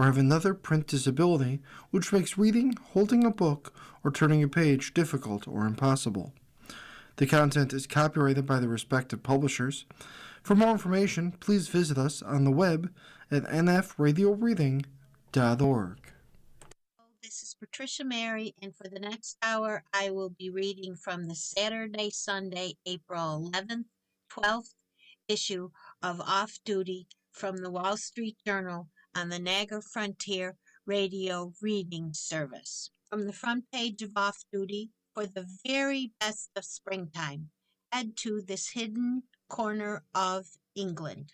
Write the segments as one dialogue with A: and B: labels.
A: or have another print disability which makes reading, holding a book, or turning a page difficult or impossible. The content is copyrighted by the respective publishers. For more information, please visit us on the web at nfradioreading.org.
B: This is Patricia Mary, and for the next hour, I will be reading from the Saturday-Sunday, April 11th, 12th issue of Off Duty from the Wall Street Journal on the Niagara Frontier Radio Reading Service. From the front page of Off Duty, for the very best of springtime, head to this hidden corner of England.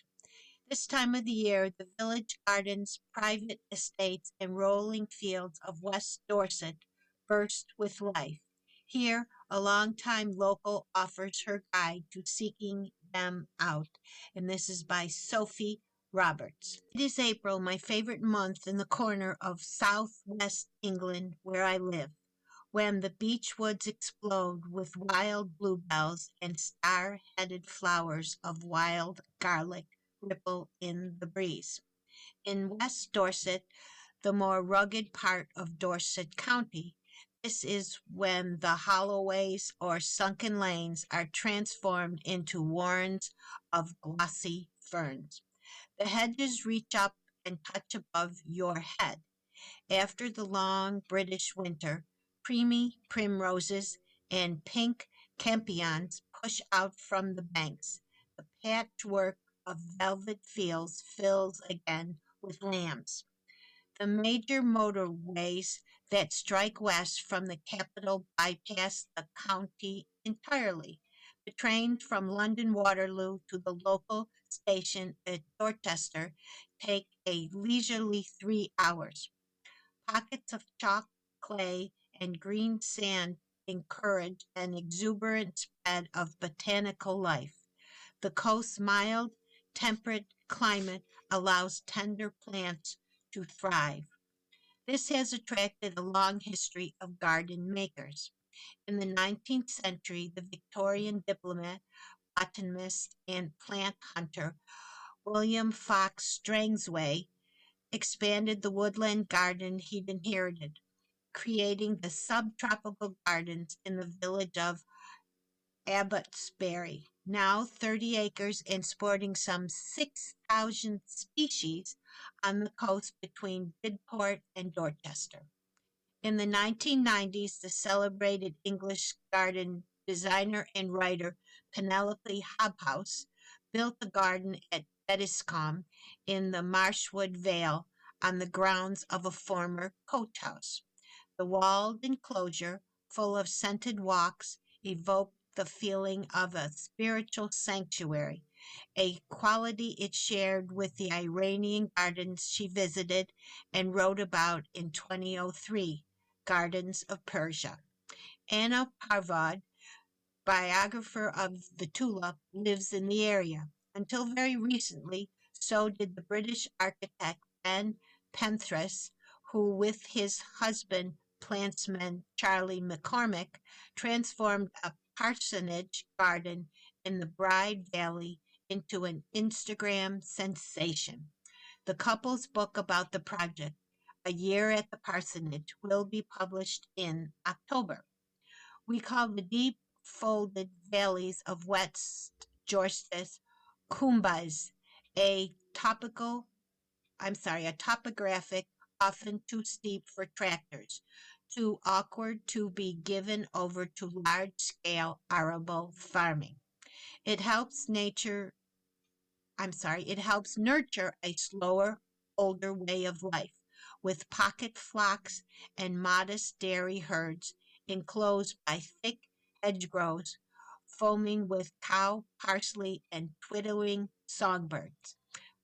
B: This time of the year, the village gardens, private estates, and rolling fields of West Dorset burst with life. Here, a long-time local offers her guide to seeking them out, and this is by Sophie Roberts. It is April, my favorite month in the corner of southwest England where I live, when the beech woods explode with wild bluebells and star-headed flowers of wild garlic ripple in the breeze. In West Dorset, the more rugged part of Dorset County, this is when the holloways or sunken lanes are transformed into warrens of glossy ferns. The hedges reach up and touch above your head. After the long British winter, creamy primroses and pink campions push out from the banks. The patchwork of velvet fields fills again with lambs. The major motorways that strike west from the capital bypass the county entirely. The trains from London Waterloo to the local station at Dorchester take a leisurely 3 hours. Pockets of chalk, clay, and green sand encourage an exuberant spread of botanical life. The coast's mild, temperate climate allows tender plants to thrive. This has attracted a long history of garden makers. In the 19th century, the Victorian diplomat, botanist, and plant hunter William Fox Strangsway expanded the woodland garden he'd inherited, creating the subtropical gardens in the village of Abbotsbury, now 30 acres and sporting some 6,000 species on the coast between Bidport and Dorchester. In the 1990s, the celebrated English garden designer and writer Penelope Hobhouse built a garden at Bettiscombe in the Marshwood Vale on the grounds of a former coach house. The walled enclosure, full of scented walks, evoked the feeling of a spiritual sanctuary, a quality it shared with the Iranian gardens she visited and wrote about in 2003, Gardens of Persia. Anna Parvod, biographer of the tulip, lives in the area. Until very recently, so did the British architect Ben Penthras, who with his husband, plantsman Charlie McCormick, transformed a parsonage garden in the Bride Valley into an Instagram sensation. The couple's book about the project, A Year at the Parsonage, will be published in October. We call the deep folded valleys of West Dorset Kumbas, a topographic, often too steep for tractors, too awkward to be given over to large-scale arable farming. It helps nurture a slower, older way of life, with pocket flocks and modest dairy herds enclosed by thick hedgerows, foaming with cow, parsley, and twittering songbirds.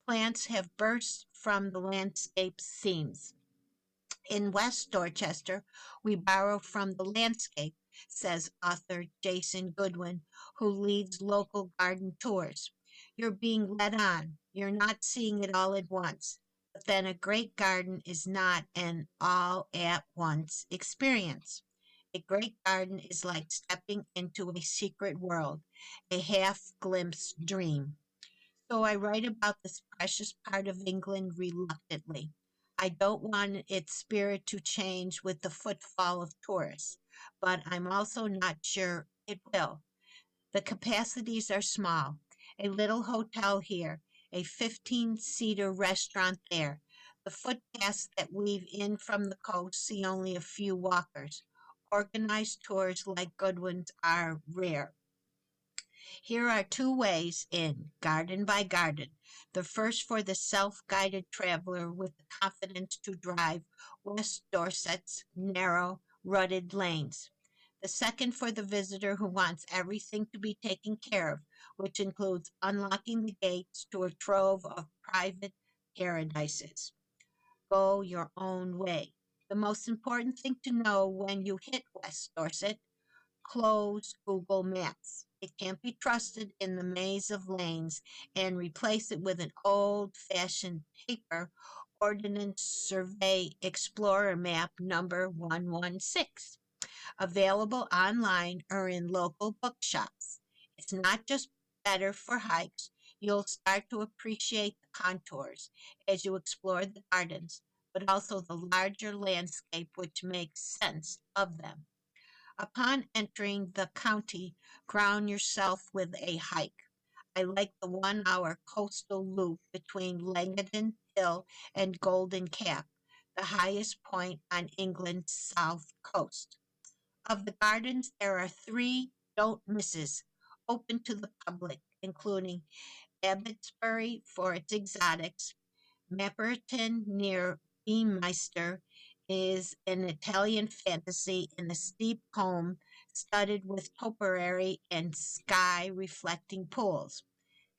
B: Plants have burst from the landscape seams. In West Dorchester, we borrow from the landscape, says author Jason Goodwin, who leads local garden tours. You're being led on. You're not seeing it all at once. But then a great garden is not an all-at-once experience. A great garden is like stepping into a secret world, a half-glimpsed dream. So I write about this precious part of England reluctantly. I don't want its spirit to change with the footfall of tourists, but I'm also not sure it will. The capacities are small. A little hotel here, a 15-seater restaurant there. The footpaths that weave in from the coast see only a few walkers. Organized tours like Goodwin's are rare. Here are two ways in, garden by garden. The first for the self-guided traveler with the confidence to drive West Dorset's narrow, rutted lanes. The second for the visitor who wants everything to be taken care of, which includes unlocking the gates to a trove of private paradises. Go your own way. The most important thing to know when you hit West Dorset: close Google Maps. It can't be trusted in the maze of lanes, and replace it with an old-fashioned paper Ordnance Survey Explorer map number 116, available online or in local bookshops. It's not just better for hikes. You'll start to appreciate the contours as you explore the gardens, but also the larger landscape which makes sense of them. Upon entering the county, crown yourself with a hike. I like the 1 hour coastal loop between Langdon Hill and Golden Cap, the highest point on England's south coast. Of the gardens, there are three don't misses open to the public, including Abbotsbury for its exotics. Mapperton near Beemeister is an Italian fantasy in a steep combe studded with topiary and sky reflecting pools.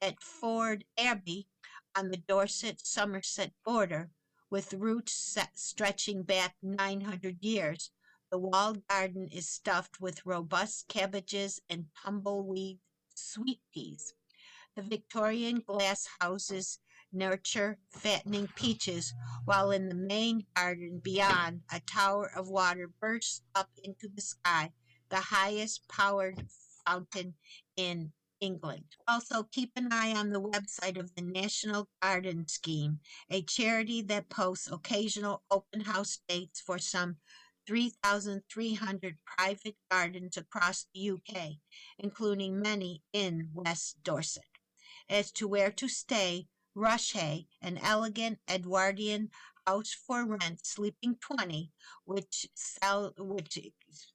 B: At Ford Abbey, on the Dorset Somerset border, with roots stretching back 900 years, the walled garden is stuffed with robust cabbages and tumbleweed sweet peas. The Victorian glass houses nurture fattening peaches, while in the main garden beyond, a tower of water bursts up into the sky, the highest powered fountain in England. Also, keep an eye on the website of the National Garden Scheme, a charity that posts occasional open house dates for some 3,300 private gardens across the UK, including many in West Dorset. As to where to stay, Rushhay, an elegant Edwardian house for rent, sleeping 20, which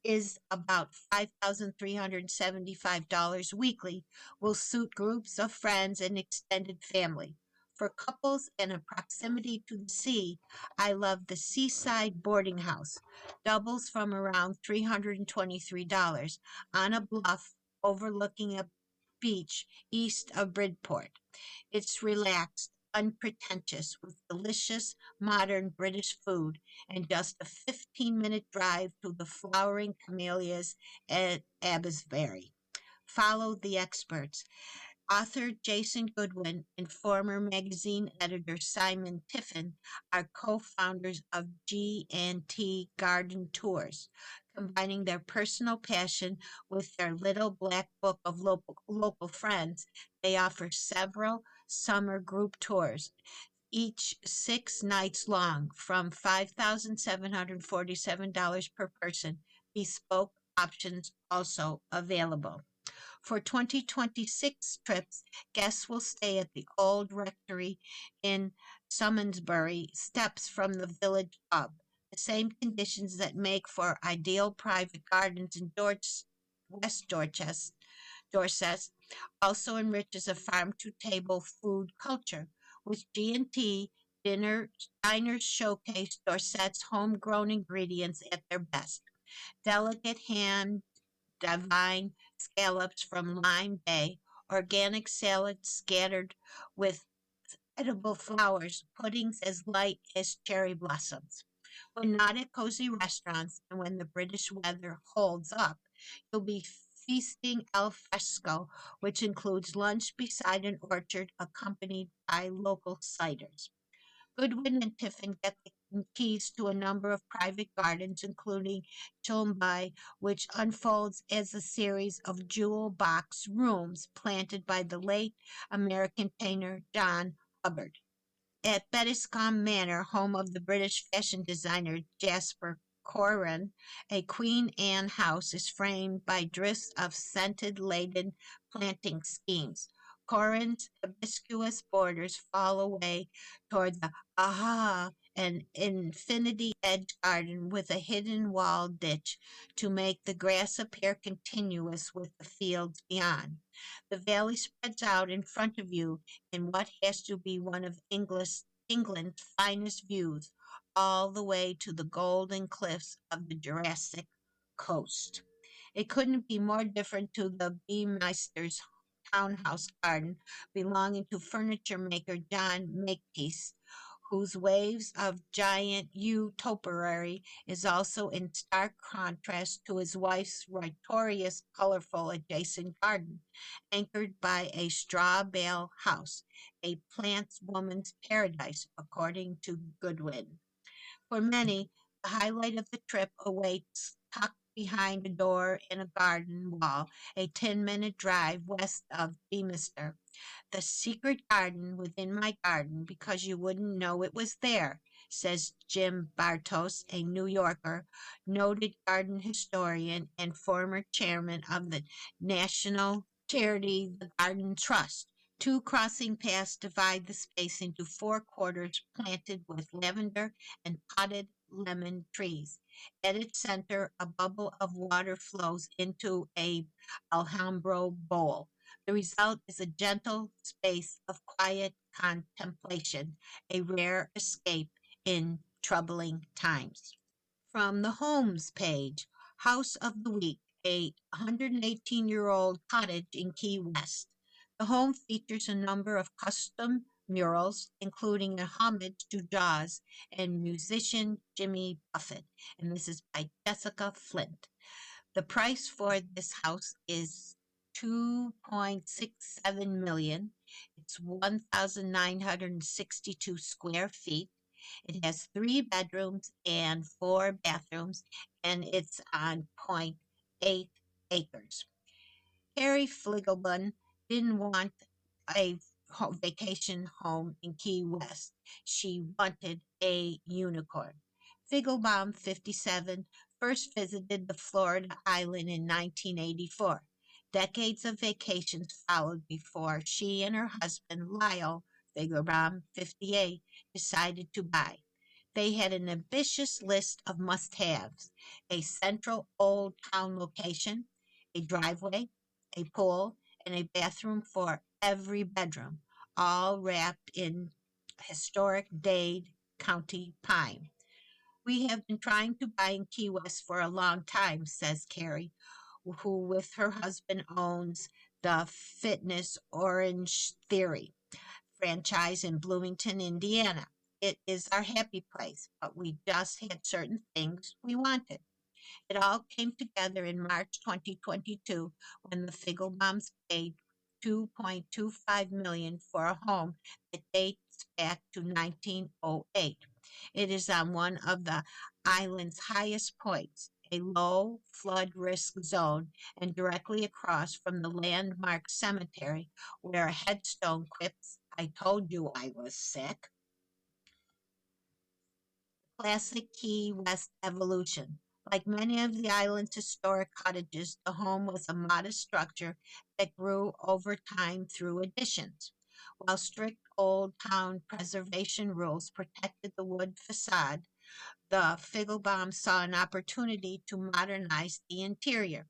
B: is about $5,375 weekly, will suit groups of friends and extended family. For couples and a proximity to the sea, I love the Seaside Boarding House. Doubles from around $323 on a bluff overlooking a beach east of Bridport. It's relaxed, unpretentious, with delicious modern British food, and just a 15-minute drive to the flowering camellias at Abbotsbury. Follow the experts. Author Jason Goodwin and former magazine editor Simon Tiffin are co-founders of G&T Garden Tours, combining their personal passion with their little black book of local friends. They offer several summer group tours, each 6 nights long, from $5,747 per person. Bespoke options also available. For 2026 trips, guests will stay at the Old Rectory in Summonsbury, steps from the village pub. The same conditions that make for ideal private gardens in West Dorset also enriches a farm-to-table food culture. With G&T, diners showcase Dorset's homegrown ingredients at their best. Delicate hand divine scallops from Lime Bay, organic salads scattered with edible flowers, puddings as light as cherry blossoms. When not at cozy restaurants and when the British weather holds up, you'll be feasting al fresco, which includes lunch beside an orchard accompanied by local ciders. Goodwin and Tiffin get the keys to a number of private gardens, including Chilmby, which unfolds as a series of jewel box rooms planted by the late American painter John Hubbard. At Bettiscombe Manor, home of the British fashion designer Jasper Corrin, a Queen Anne house is framed by drifts of scented-laden planting schemes. Corrin's hibiscus borders fall away toward the an infinity-edged garden with a hidden wall ditch to make the grass appear continuous with the fields beyond. The valley spreads out in front of you in what has to be one of England's finest views, all the way to the golden cliffs of the Jurassic coast. It couldn't be more different to the Beemeister's townhouse garden belonging to furniture maker John Makepeace, whose waves of giant yew topiary is also in stark contrast to his wife's riotous, colorful adjacent garden, anchored by a straw bale house, a plant woman's paradise, according to Goodwin. For many, the highlight of the trip awaits tucked behind a door in a garden wall, a 10-minute drive west of Beemister. The secret garden within my garden because you wouldn't know it was there, says Jim Bartos, a New Yorker, noted garden historian and former chairman of the national charity The Garden Trust. Two crossing paths divide the space into four quarters planted with lavender and potted lemon trees. At its center, a bubble of water flows into a Alhambra bowl. The result is a gentle space of quiet contemplation, a rare escape in troubling times. From the Homes page, House of the Week, a 118-year-old cottage in Key West. The home features a number of custom murals, including a homage to Jaws and musician Jimmy Buffett, and this is by Jessica Flint. The price for this house is 2.67 million. It's 1,962 square feet. It has 3 bedrooms and 4 bathrooms, and it's on .8 acres. Harry Fligelman didn't want a vacation home in Key West. She wanted a unicorn. Figlebaum, 57, first visited the Florida island in 1984. Decades of vacations followed before she and her husband, Lyle Figlebaum, 58, decided to buy. They had an ambitious list of must-haves: a central old town location, a driveway, a pool, and a bathroom for every bedroom, all wrapped in historic Dade County pine. We have been trying to buy in Key West for a long time, says Carrie, who with her husband owns the Fitness Orange Theory franchise in Bloomington, Indiana. It is our happy place, but we just had certain things we wanted. It all came together in March 2022 when the Figlebaums paid 2.25 million for a home that dates back to 1908. It is on one of the island's highest points, a low flood risk zone, and directly across from the landmark cemetery where a headstone quips, "I told you I was sick." Classic Key West evolution. Like many of the island's historic cottages, the home was a modest structure that grew over time through additions. While strict old town preservation rules protected the wood facade, the Figlebaum saw an opportunity to modernize the interior.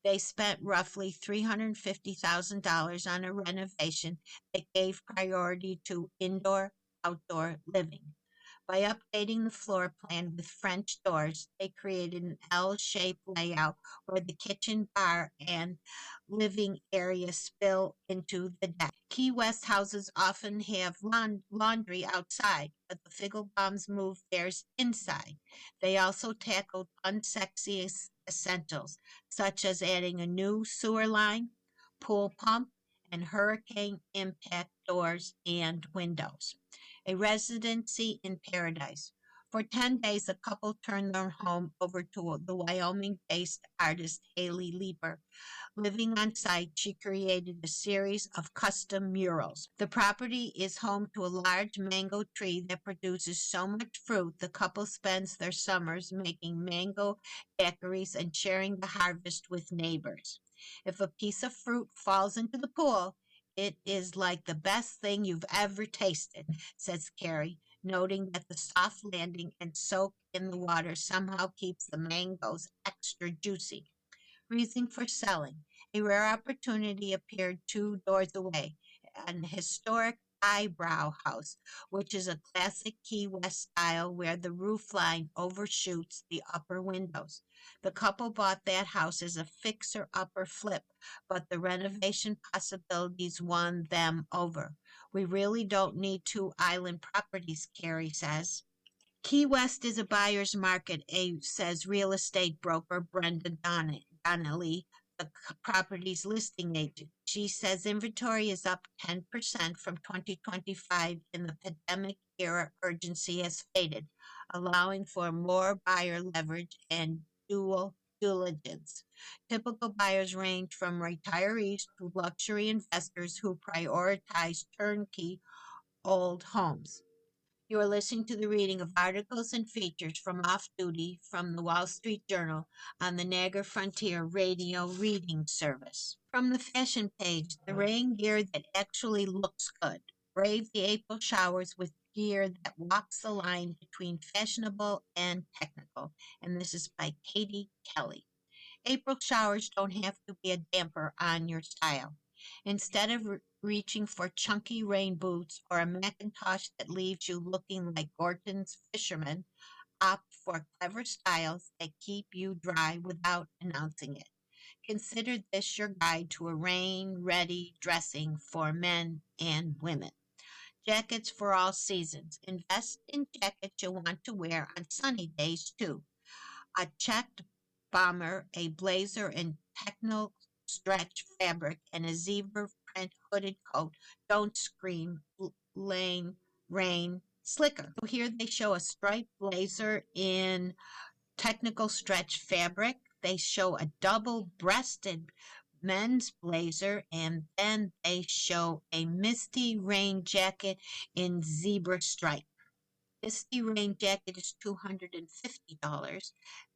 B: They spent roughly $350,000 on a renovation that gave priority to indoor-outdoor living. By updating the floor plan with French doors, they created an L-shaped layout where the kitchen, bar, and living area spill into the deck. Key West houses often have laundry outside, but the Figlebaums moved theirs inside. They also tackled unsexy essentials, such as adding a new sewer line, pool pump, and hurricane impact doors and windows. A residency in paradise. For 10 days, the couple turned their home over to the Wyoming-based artist Haley Lieber. Living on site, she created a series of custom murals. The property is home to a large mango tree that produces so much fruit the couple spends their summers making mango daiquiris and sharing the harvest with neighbors. If a piece of fruit falls into the pool, it is like the best thing you've ever tasted, says Carrie, noting that the soft landing and soak in the water somehow keeps the mangoes extra juicy. Reason for selling. A rare opportunity appeared 2 doors away, an historic eyebrow house, which is a classic Key West style where the roof line overshoots the upper windows. The couple bought that house as a fixer-upper flip, but the renovation possibilities won them over. We really don't need 2 island properties, Carrie says. Key West is a buyer's market, says real estate broker Brenda Donnelly, the property's listing agent. She says inventory is up 10% from 2025 and the pandemic era urgency has faded, allowing for more buyer leverage and dual diligence. Typical buyers range from retirees to luxury investors who prioritize turnkey old homes. You are listening to the reading of articles and features from Off Duty from the Wall Street Journal on the Niagara Frontier Radio Reading Service. From the fashion page, the rain gear that actually looks good. Brave the April showers with gear that walks the line between fashionable and technical. And this is by Katie Kelly. April showers don't have to be a damper on your style. Instead of reaching for chunky rain boots or a Macintosh that leaves you looking like Gorton's fisherman, opt for clever styles that keep you dry without announcing it. Consider this your guide to a rain-ready dressing for men and women. Jackets for all seasons. Invest in jackets you'll want to wear on sunny days too. A checked bomber, a blazer in techno stretch fabric, and a zebra print hooded coat don't scream rain slicker. So here they show a striped blazer in technical stretch fabric. They show a double-breasted men's blazer, and then they show a misty rain jacket in zebra stripe. Misty rain jacket is $250.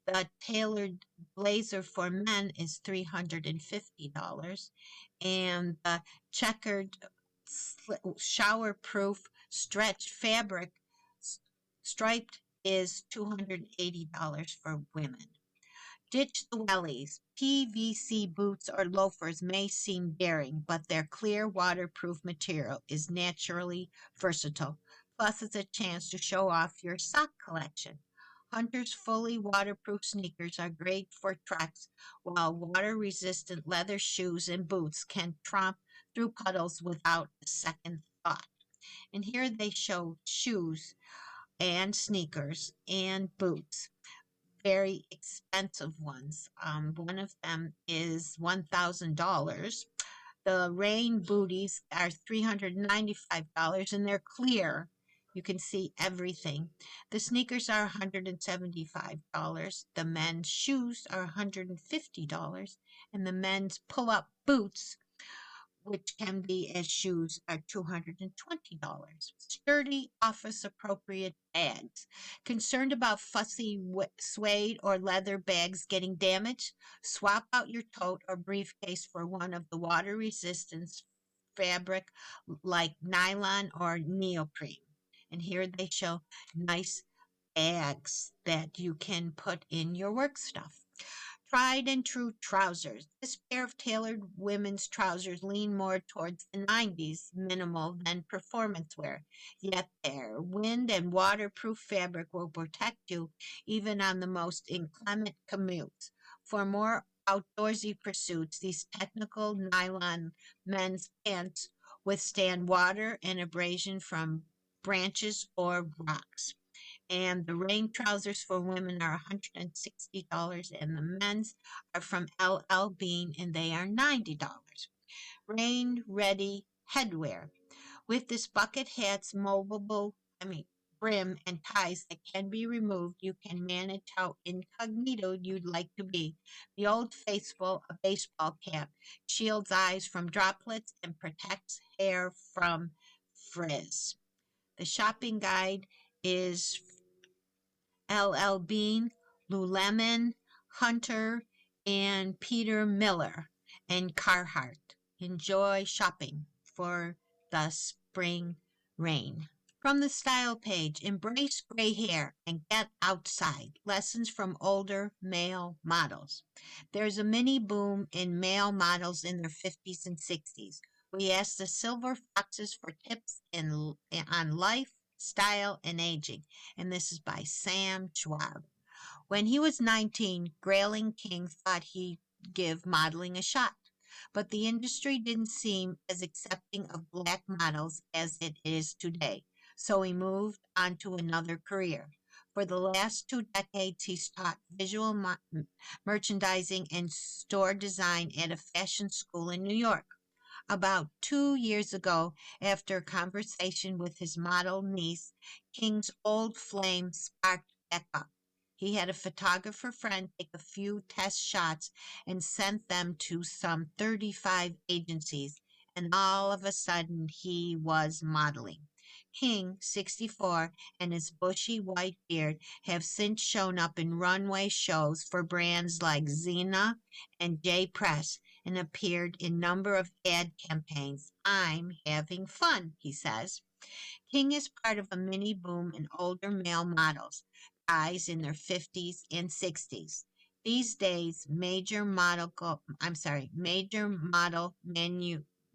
B: The tailored blazer for men is $350. And the checkered showerproof stretch fabric striped is $280 for women. Ditch the wellies. PVC boots or loafers may seem daring, but their clear waterproof material is naturally versatile. Plus, it's a chance to show off your sock collection. Hunter's fully waterproof sneakers are great for treks, while water-resistant leather shoes and boots can tromp through puddles without a second thought. And here they show shoes and sneakers and boots. Very expensive ones. One of them is $1,000. The rain booties are $395 and they're clear. You can see everything. The sneakers are $175. The men's shoes are $150. And the men's pull-up boots, which can be as shoes, are $220. Sturdy, office-appropriate bags. Concerned about fussy suede or leather bags getting damaged? Swap out your tote or briefcase for one of the water-resistant fabric like nylon or neoprene. And here they show nice bags that you can put in your work stuff. Tried and true trousers. This pair of tailored women's trousers lean more towards the 90s minimal than performance wear. Yet their wind and waterproof fabric will protect you even on the most inclement commutes. For more outdoorsy pursuits, these technical nylon men's pants withstand water and abrasion from branches or rocks. And the rain trousers for women are $160 and the men's are from LL Bean and they are $90. Rain ready headwear. With this bucket hats, brim and ties that can be removed, you can manage how incognito you'd like to be. The Old Faithful, a baseball cap, shields eyes from droplets and protects hair from frizz. The shopping guide is LL Bean, Lululemon, Hunter, and Peter Miller and Carhartt. Enjoy shopping for the spring rain. From the style page, embrace gray hair and get outside. Lessons from older male models. There's a mini boom in male models in their 50s and 60s. We asked the Silver Foxes for tips on life, style, and aging. And this is by Sam Schwab. When he was 19, Grayling King thought he'd give modeling a shot, but the industry didn't seem as accepting of black models as it is today, so he moved on to another career. For the last 2 decades, he's taught visual merchandising and store design at a fashion school in New York. About 2 years ago, after a conversation with his model niece, King's old flame sparked back up. He had a photographer friend take a few test shots and sent them to some 35 agencies, and all of a sudden he was modeling. King, 64, and his bushy white beard have since shown up in runway shows for brands like Xena and J Press and appeared in a number of ad campaigns. I'm having fun, he says. King is part of a mini boom in older male models, guys in their 50s and 60s. These days, major model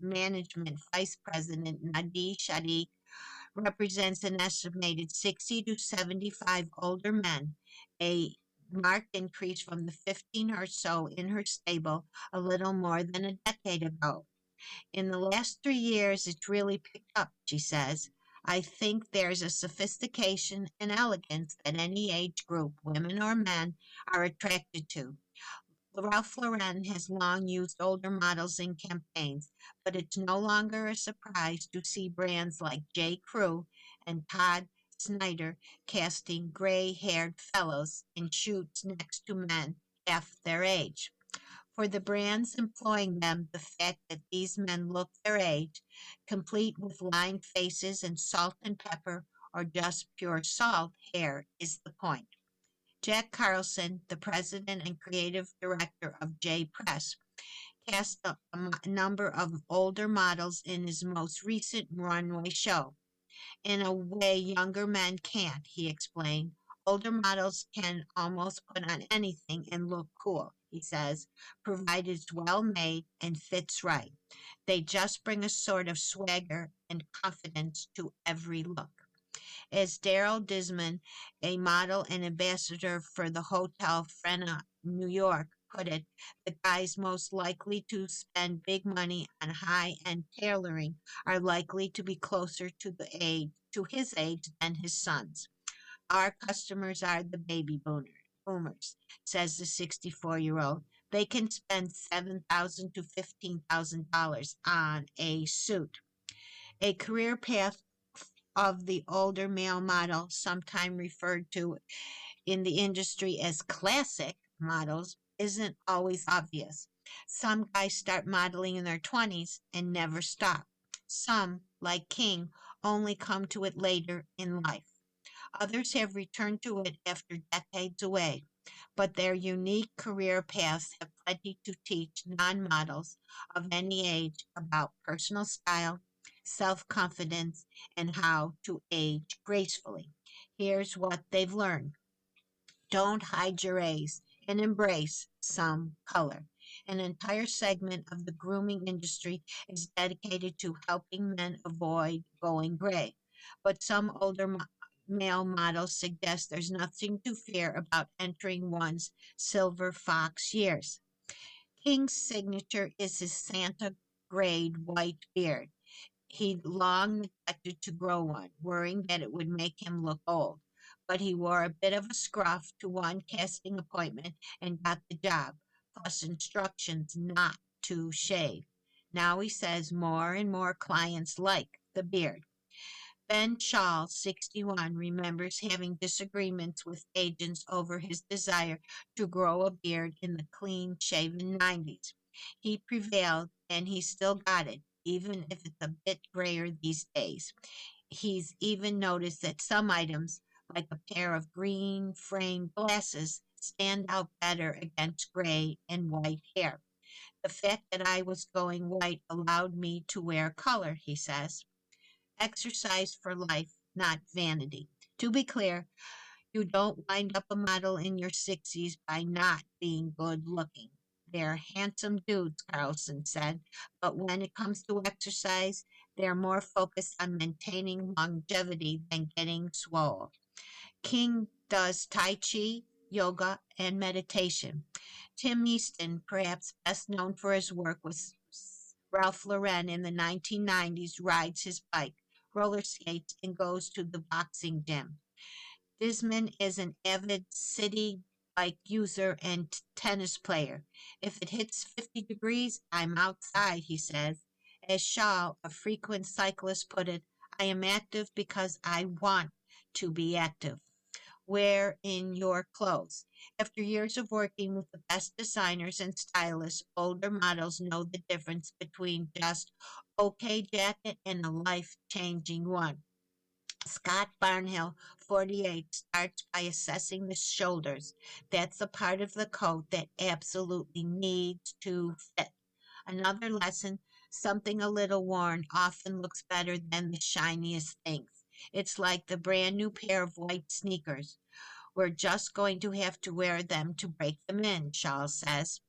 B: management vice president Nadi Shadi represents an estimated 60 to 75 older men, a marked increase from the 15 or so in her stable a little more than a decade ago. In the last 3 years, it's really picked up, she says. I think there's a sophistication and elegance that any age group, women or men, are attracted to. Ralph Lauren has long used older models in campaigns, but it's no longer a surprise to see brands like J. Crew and Todd Snyder casting gray-haired fellows in shoots next to men half their age. For the brands employing them, the fact that these men look their age, complete with lined faces and salt and pepper or just pure salt hair, is the point. Jack Carlson, the president and creative director of J Press, cast a number of older models in his most recent runway show. In a way younger men can't, he explained. Older models can almost put on anything and look cool, he says, provided it's well made and fits right. They just bring a sort of swagger and confidence to every look. As Daryl Disman, a model and ambassador for the Hotel Frena, New York, put it, the guys most likely to spend big money on high-end tailoring are likely to be closer to his age than his sons. Our customers are the baby boomers, says the 64-year-old. They can spend $7,000 to $15,000 on a suit. A career path of the older male model, sometimes referred to in the industry as classic models, isn't always obvious. Some guys start modeling in their 20s and never stop. Some, like King, only come to it later in life. Others have returned to it after decades away, but their unique career paths have plenty to teach non-models of any age about personal style, self-confidence, and how to age gracefully. Here's what they've learned. Don't hide your A's and embrace some color. An entire segment of the grooming industry is dedicated to helping men avoid going gray. But some older male models suggest there's nothing to fear about entering one's silver fox years. King's signature is his Santa grade white beard. He'd long neglected to grow one, worrying that it would make him look old. But he wore a bit of a scruff to one casting appointment and got the job, plus instructions not to shave. Now he says more and more clients like the beard. Ben Shaw, 61, remembers having disagreements with agents over his desire to grow a beard in the clean-shaven 90s. He prevailed, and he still got it, even if it's a bit grayer these days. He's even noticed that some items, like a pair of green framed glasses, stand out better against gray and white hair. The fact that I was going white allowed me to wear color, he says. Exercise for life, not vanity. To be clear, you don't wind up a model in your 60s by not being good looking. They're handsome dudes, Carlson said, but when it comes to exercise, they're more focused on maintaining longevity than getting swole. King does Tai Chi, yoga, and meditation. Tim Easton, perhaps best known for his work with Ralph Lauren in the 1990s, rides his bike, roller skates, and goes to the boxing gym. Disman is an avid city bike user and tennis player. If it hits 50 degrees, I'm outside, he says. As Shaw, a frequent cyclist, put it, I am active because I want to be active. Wear in your clothes. After years of working with the best designers and stylists, older models know the difference between just okay jacket and a life-changing one. Scott Barnhill, 48, starts by assessing the shoulders. That's the part of the coat that absolutely needs to fit. Another lesson, something a little worn often looks better than the shiniest things. It's like the brand new pair of white sneakers. We're just going to have to wear them to break them in, Charles says.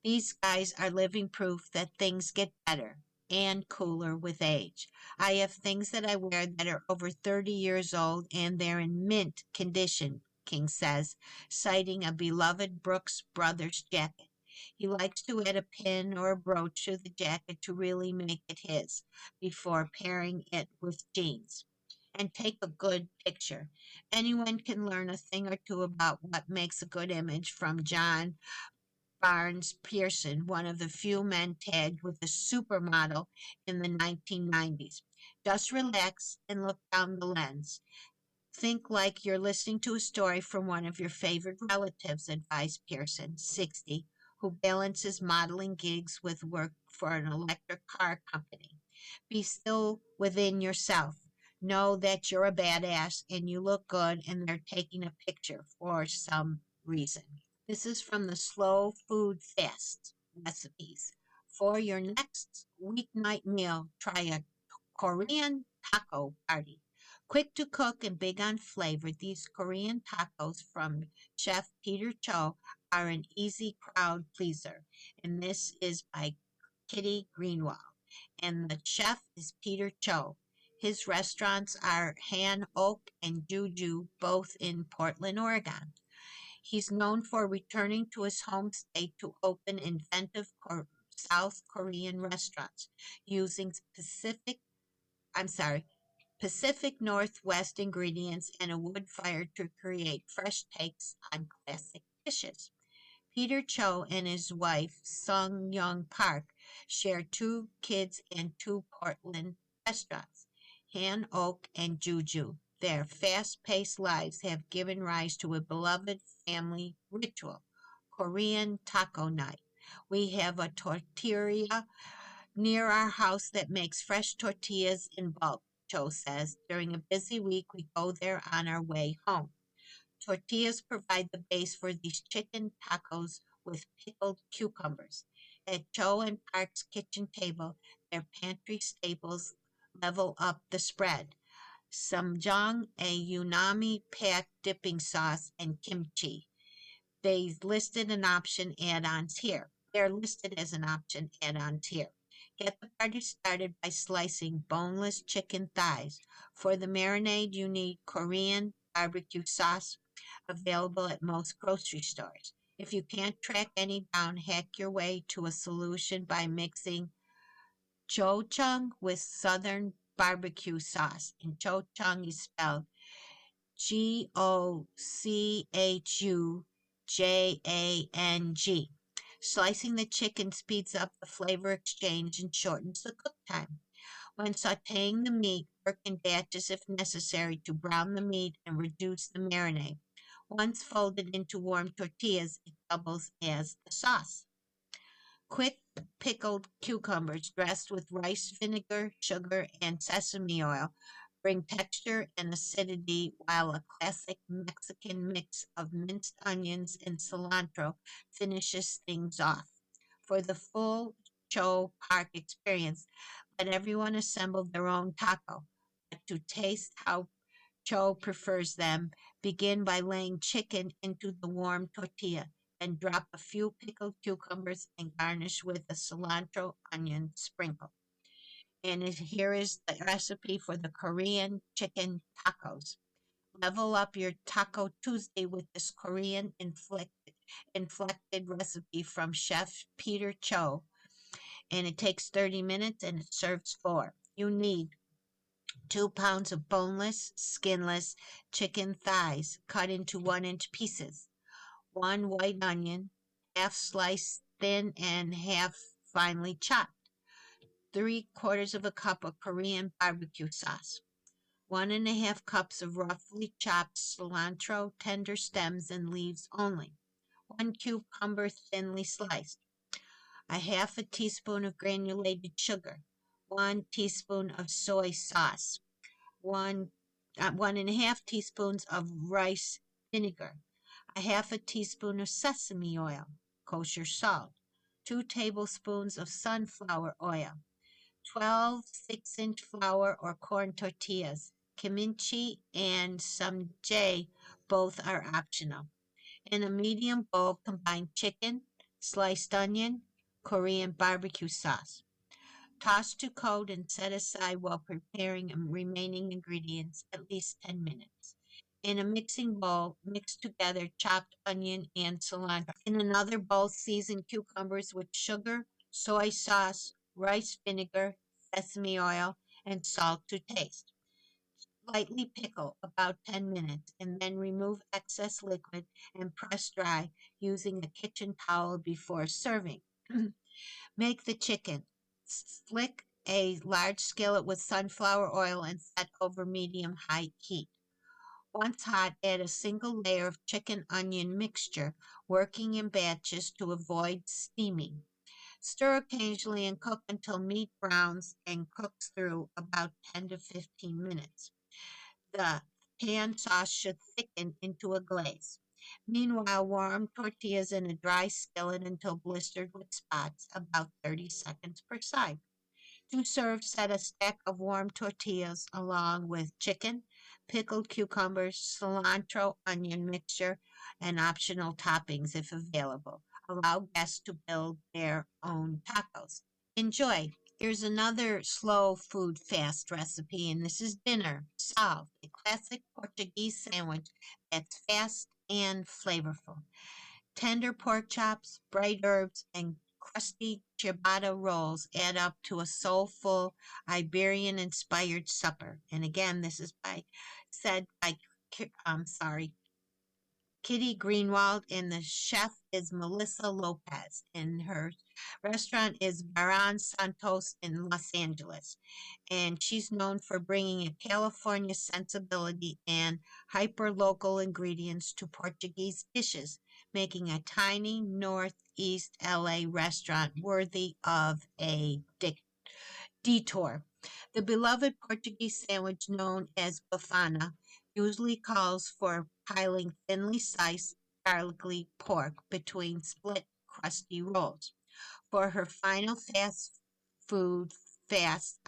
B: These guys are living proof that things get better and cooler with age. I have things that I wear that are over 30 years old and they're in mint condition, King says, citing a beloved Brooks Brothers jacket. He likes to add a pin or a brooch to the jacket to really make it his before pairing it with jeans. And take a good picture. Anyone can learn a thing or two about what makes a good image from John Barnes Pearson, one of the few men tagged with a supermodel in the 1990s. Just relax and look down the lens. Think like you're listening to a story from one of your favorite relatives, advised Pearson, 60, who balances modeling gigs with work for an electric car company. Be still within yourself. Know that you're a badass and you look good and they're taking a picture for some reason. This is from the Slow Food Fast recipes. For your next weeknight meal, try a Korean taco party. Quick to cook and big on flavor, these Korean tacos from Chef Peter Cho are an easy crowd pleaser. And this is by Kitty Greenwald. And the chef is Peter Cho. His restaurants are Han Oak and Juju, both in Portland, Oregon. He's known for returning to his home state to open inventive South Korean restaurants using Pacific Northwest ingredients and a wood fire to create fresh takes on classic dishes. Peter Cho and his wife, Sung Young Park, share 2 kids and 2 Portland restaurants, Han Oak and Juju. Their fast-paced lives have given rise to a beloved family ritual, Korean taco night. We have a tortilleria near our house that makes fresh tortillas in bulk, Cho says. During a busy week, we go there on our way home. Tortillas provide the base for these chicken tacos with pickled cucumbers. At Cho and Park's kitchen table, their pantry staples level up the spread. Samjang, a unami packed dipping sauce, and kimchi. They're listed as an option add-ons here. Get the party started by slicing boneless chicken thighs. For the marinade, you need Korean barbecue sauce, available at most grocery stores. If you can't track any down, hack your way to a solution by mixing gochujang with southern barbecue sauce. And gochujang is spelled Gochujang. Slicing the chicken speeds up the flavor exchange and shortens the cook time. When sauteing the meat, work in batches if necessary to brown the meat and reduce the marinade. Once folded into warm tortillas, it doubles as the sauce. Quick pickled cucumbers dressed with rice vinegar, sugar, and sesame oil bring texture and acidity, while a classic Mexican mix of minced onions and cilantro finishes things off. For the full Cho Park experience, let everyone assemble their own taco. But to taste how Cho prefers them, begin by laying chicken into the warm tortilla, then drop a few pickled cucumbers and garnish with a cilantro onion sprinkle. And here is the recipe for the Korean chicken tacos. Level up your Taco Tuesday with this Korean inflected recipe from Chef Peter Cho, and it takes 30 minutes and it serves four. You need 2 pounds of boneless, skinless chicken thighs cut into 1 inch pieces, one white onion, half sliced thin and half finely chopped, 3/4 of a cup of Korean barbecue sauce, 1½ cups of roughly chopped cilantro, tender stems and leaves only, 1 cucumber thinly sliced, a half a teaspoon of granulated sugar, 1 teaspoon of soy sauce, 1½ teaspoons of rice vinegar, a half a teaspoon of sesame oil, kosher salt, 2 tablespoons of sunflower oil, 12 6-inch flour or corn tortillas, kimchi, and some jjigae, both are optional. In a medium bowl, combine chicken, sliced onion, Korean barbecue sauce. Toss to coat and set aside while preparing remaining ingredients at least 10 minutes. In a mixing bowl, mix together chopped onion and cilantro. In another bowl, season cucumbers with sugar, soy sauce, rice vinegar, sesame oil, and salt to taste. Lightly pickle about 10 minutes and then remove excess liquid and press dry using a kitchen towel before serving. Make the chicken. Slick a large skillet with sunflower oil and set over medium-high heat. Once hot, add a single layer of chicken onion mixture, working in batches to avoid steaming. Stir occasionally and cook until meat browns and cooks through about 10 to 15 minutes. The pan sauce should thicken into a glaze. Meanwhile, warm tortillas in a dry skillet until blistered with spots, about 30 seconds per side. To serve, set a stack of warm tortillas along with chicken, pickled cucumbers, cilantro, onion mixture, and optional toppings if available. Allow guests to build their own tacos. Enjoy! Here's another slow food fast recipe, and this is dinner solved, a classic Portuguese sandwich that's fast and flavorful. Tender pork chops, bright herbs, and crusty ciabatta rolls add up to a soulful Iberian-inspired supper. And again, this is said by Kitty Greenwald, and the chef is Melissa Lopez, and her restaurant is Baran Santos in Los Angeles. And she's known for bringing a California sensibility and hyper-local ingredients to Portuguese dishes, making a tiny Northeast LA restaurant worthy of a detour. The beloved Portuguese sandwich known as bafana usually calls for piling thinly sliced garlicly pork between split crusty rolls. For her final fast food fast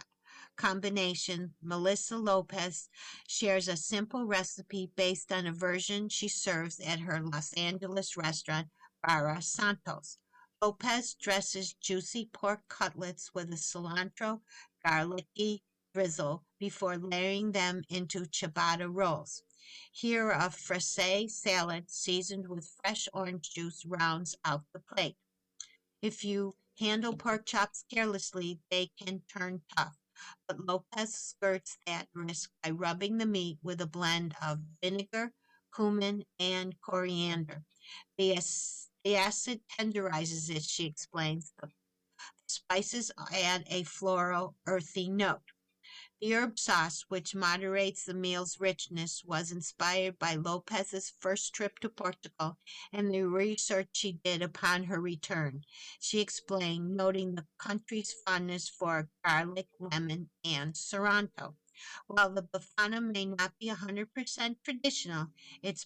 B: combination, Melissa Lopez shares a simple recipe based on a version she serves at her Los Angeles restaurant, Barra Santos. Lopez dresses juicy pork cutlets with a cilantro garlicky drizzle before layering them into ciabatta rolls. Here, a fraise salad seasoned with fresh orange juice rounds out the plate. If you handle pork chops carelessly, they can turn tough, but Lopez skirts that risk by rubbing the meat with a blend of vinegar, cumin, and coriander. The acid tenderizes it, she explains. The spices add a floral, earthy note. The herb sauce, which moderates the meal's richness, was inspired by Lopez's first trip to Portugal and the research she did upon her return. She explained, noting the country's fondness for garlic, lemon, and Sorrento. While the Befana may not be 100% traditional, its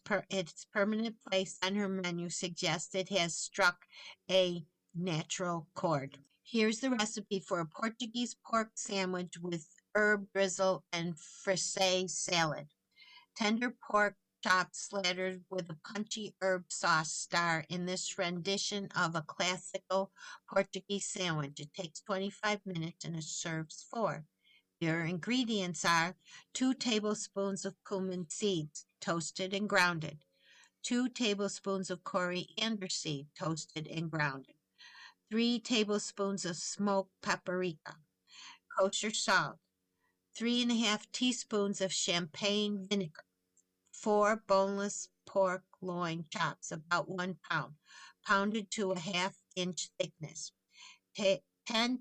B: permanent place on her menu suggests it has struck a natural chord. Here's the recipe for a Portuguese pork sandwich with herb drizzle and frisee salad. Tender pork chops slattered with a punchy herb sauce star in this rendition of a classical Portuguese sandwich. It takes 25 minutes and it serves four. Your ingredients are 2 tablespoons of cumin seeds, toasted and grounded, 2 tablespoons of coriander seed, toasted and grounded, 3 tablespoons of smoked paprika, kosher salt, 3½ teaspoons of champagne vinegar, 4 boneless pork loin chops, about 1 pound, pounded to a ½ inch thickness, 10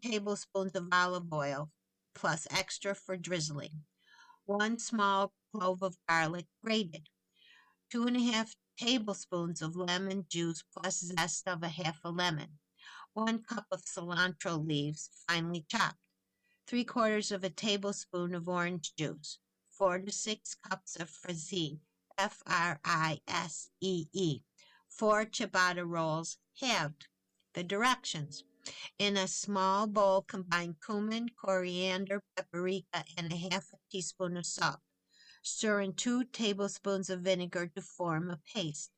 B: tablespoons of olive oil, plus extra for drizzling, 1 small clove of garlic grated, 2½ tablespoons of lemon juice plus zest of a half a lemon, 1 cup of cilantro leaves finely chopped, 3/4 of a tablespoon of orange juice, 4 to 6 cups of frisee, Frisee, 4 ciabatta rolls halved. The directions. In a small bowl, combine cumin, coriander, paprika, and a ½ teaspoon of salt. Stir in 2 tablespoons of vinegar to form a paste.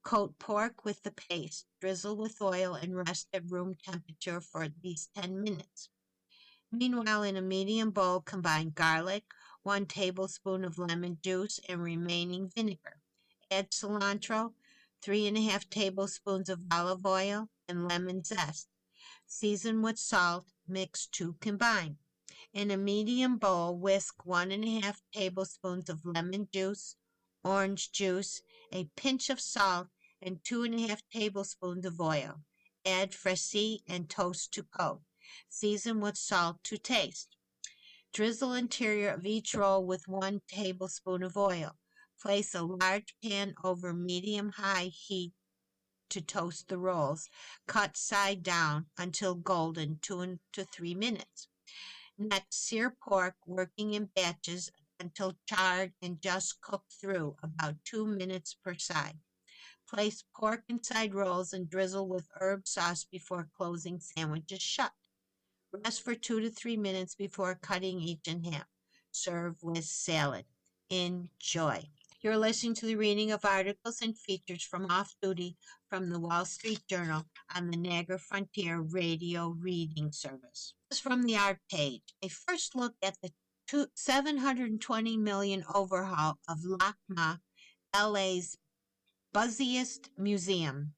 B: Coat pork with the paste, drizzle with oil, and rest at room temperature for at least 10 minutes. Meanwhile, in a medium bowl, combine garlic, 1 tablespoon of lemon juice, and remaining vinegar. Add cilantro, 3½ tablespoons of olive oil, and lemon zest. Season with salt, mix to combine. In a medium bowl, whisk 1½ tablespoons of lemon juice, orange juice, a pinch of salt, and 2½ tablespoons of oil. Add frisee and toast to coat. Season with salt to taste. Drizzle interior of each roll with 1 tablespoon of oil. Place a large pan over medium-high heat to toast the rolls. Cut side down until golden, 2 to 3 minutes. Next, sear pork, working in batches until charred and just cooked through, about 2 minutes per side. Place pork inside rolls and drizzle with herb sauce before closing sandwiches shut. Rest for 2 to 3 minutes before cutting each in half. Serve with salad. Enjoy. You're listening to the reading of articles and features from Off Duty from the Wall Street Journal on the Niagara Frontier Radio Reading Service. This is from the art page. A first look at the $720 million overhaul of LACMA, LA's buzziest museum.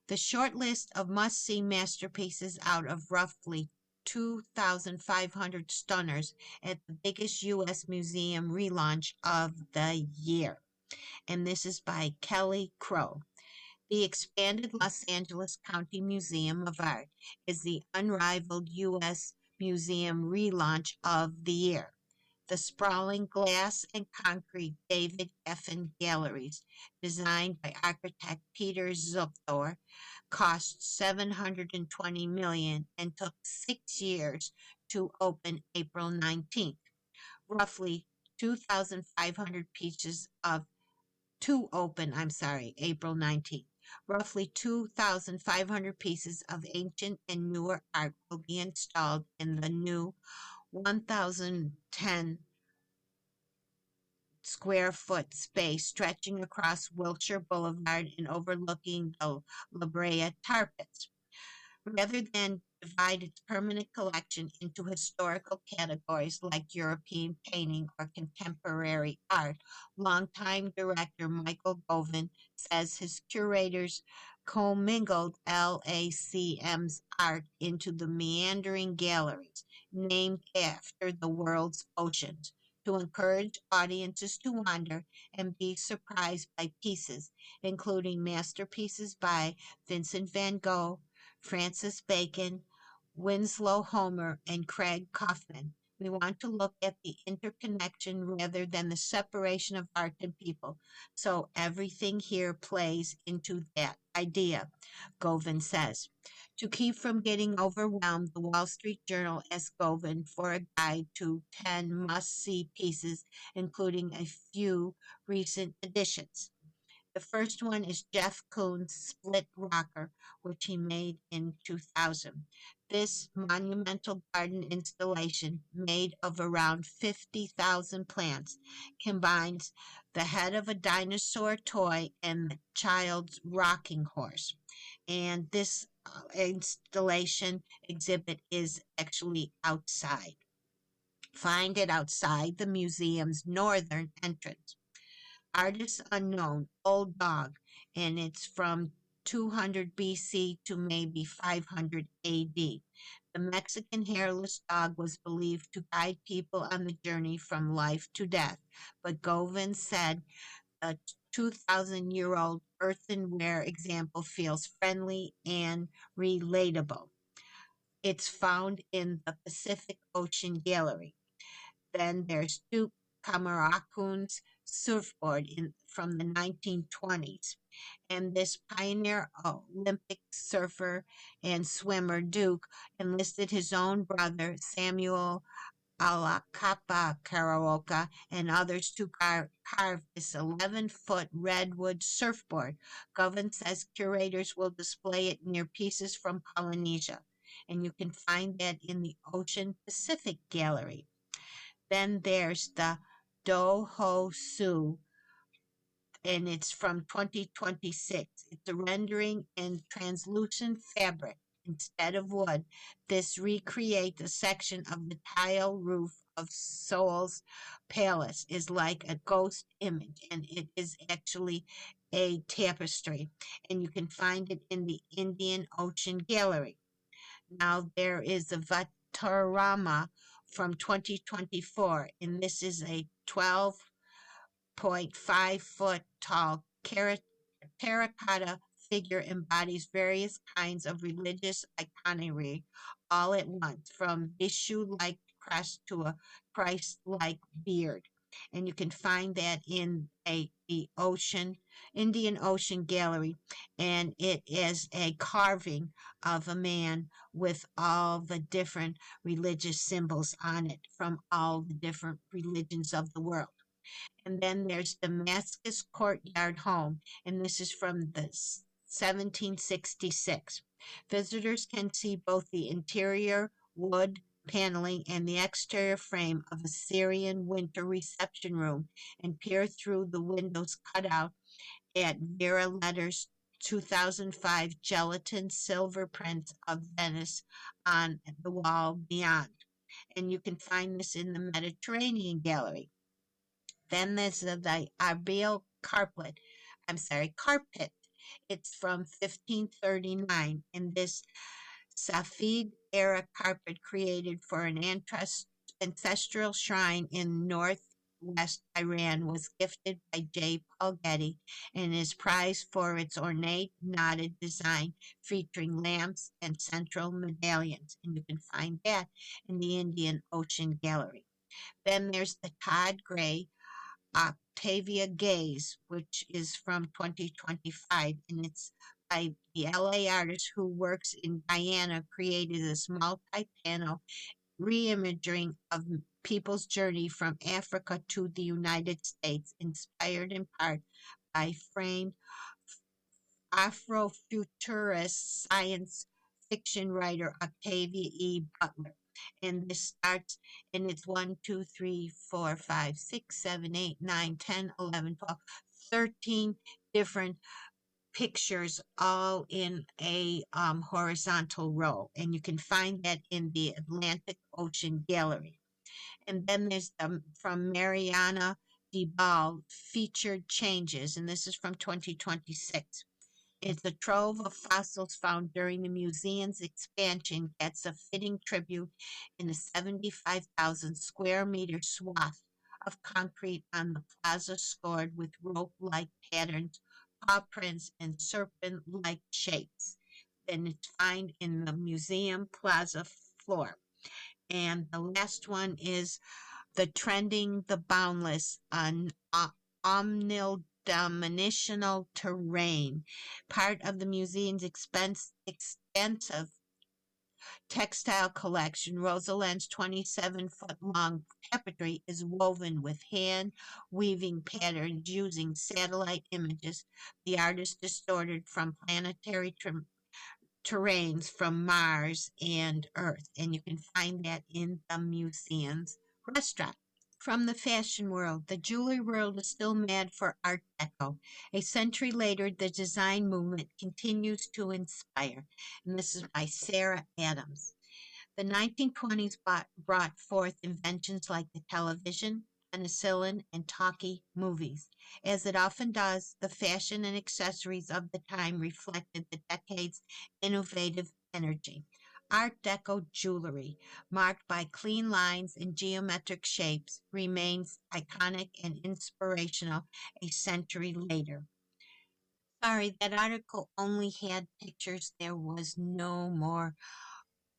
B: The short list of must-see masterpieces out of roughly 2,500 stunners at the biggest U.S. museum relaunch of the year. And this is by Kelly Crow. The expanded Los Angeles County Museum of Art is the unrivaled U.S. museum relaunch of the year. The sprawling glass and concrete David Geffen galleries, designed by architect Peter Zupthor, cost $720 million and took 6 years to open April 19th. Roughly 2,500 pieces of April 19th. Roughly 2,500 pieces of ancient and newer art will be installed in the new 1,010 square foot space stretching across Wilshire Boulevard and overlooking the La Brea tar pits. Rather than divide its permanent collection into historical categories like European painting or contemporary art, longtime director Michael Govan says his curators commingled LACM's art into the meandering galleries, named after the world's oceans, to encourage audiences to wander and be surprised by pieces, including masterpieces by Vincent van Gogh, Francis Bacon, Winslow Homer, and Craig Kaufman. We want to look at the interconnection rather than the separation of art and people. So everything here plays into that idea, Govan says. To keep from getting overwhelmed, the Wall Street Journal asked Govan for a guide to 10 must see pieces, including a few recent additions. The first one is Jeff Koons' Split Rocker, which he made in 2000. This monumental garden installation, made of around 50,000 plants, combines the head of a dinosaur toy and the child's rocking horse. And this installation exhibit is actually outside. Find it outside the museum's northern entrance. Artist unknown, Old Dog, and it's from 200 BC to maybe 500 AD. The Mexican hairless dog was believed to guide people on the journey from life to death, but Govan said a 2,000-year-old earthenware example feels friendly and relatable. It's found in the Pacific Ocean Gallery. Then there's Duke Kamarakun's surfboard from the 1920s. And this pioneer Olympic surfer and swimmer, Duke, enlisted his own brother, Samuel Alacapa Karaoka, and others to carve this 11-foot redwood surfboard. Govan says curators will display it near pieces from Polynesia. And you can find that in the Ocean Pacific Gallery. Then there's the Do Ho Su, and it's from 2026. It's a rendering in translucent fabric instead of wood. This recreates a section of the tile roof of Seoul's palace, is like a ghost image, and it is actually a tapestry. And you can find it in the Indian Ocean Gallery. Now there is the Vatarama from 2024, and this is a 12.5-foot tall terracotta figure embodies various kinds of religious iconography all at once, from Vishu-like crest to a Christ-like beard. And you can find that in the Indian Ocean Gallery, and it is a carving of a man with all the different religious symbols on it from all the different religions of the world. And then there's Damascus Courtyard Home, and this is from the 1766. Visitors can see both the interior wood paneling and the exterior frame of a Syrian winter reception room and peer through the windows cut out at Vera Letter's 2005 gelatin silver print of Venice on the wall beyond. And you can find this in the Mediterranean Gallery. Then there's the Arbeel carpet. Carpet. It's from 1539, and this Safed era carpet created for an ancestral shrine in northwest Iran was gifted by J. Paul Getty and is prized for its ornate knotted design featuring lamps and central medallions. And you can find that in the Indian Ocean Gallery. Then there's the Todd Gray Octavia Gaze, which is from 2025, and it's by the LA artist who works in Guyana, created this multi-panel reimaging of people's journey from Africa to the United States, inspired in part by framed Afrofuturist science fiction writer Octavia E. Butler. And this starts, and it's 1, 2, 3, 4, 5, 6, 7, 8, 9, 10, 11, 12, 13 different pictures all in a horizontal row. And you can find that in the Atlantic Ocean Gallery. And then there's from Mariana DeBal, Featured Changes, and this is from 2026. It's a trove of fossils found during the museum's expansion gets a fitting tribute in a 75,000 square meter swath of concrete on the plaza scored with rope-like patterns, paw prints, and serpent-like shapes. Then it's found in the museum plaza floor. And the last one is The Trending the Boundless, an omnidimensional terrain, part of the museum's extensive textile collection. Rosaland's 27-foot-long tapestry is woven with hand-weaving patterns using satellite images the artist distorted from planetary terrains from Mars and Earth. And you can find that in the museum's restaurant. From the fashion world, the jewelry world is still mad for Art Deco. A century later, the design movement continues to inspire. And this is by Sarah Adams. The 1920s brought forth inventions like the television, penicillin, and talkie movies. As it often does, the fashion and accessories of the time reflected the decade's innovative energy. Art Deco jewelry, marked by clean lines and geometric shapes, remains iconic and inspirational a century later. Sorry, that article only had pictures. There was no more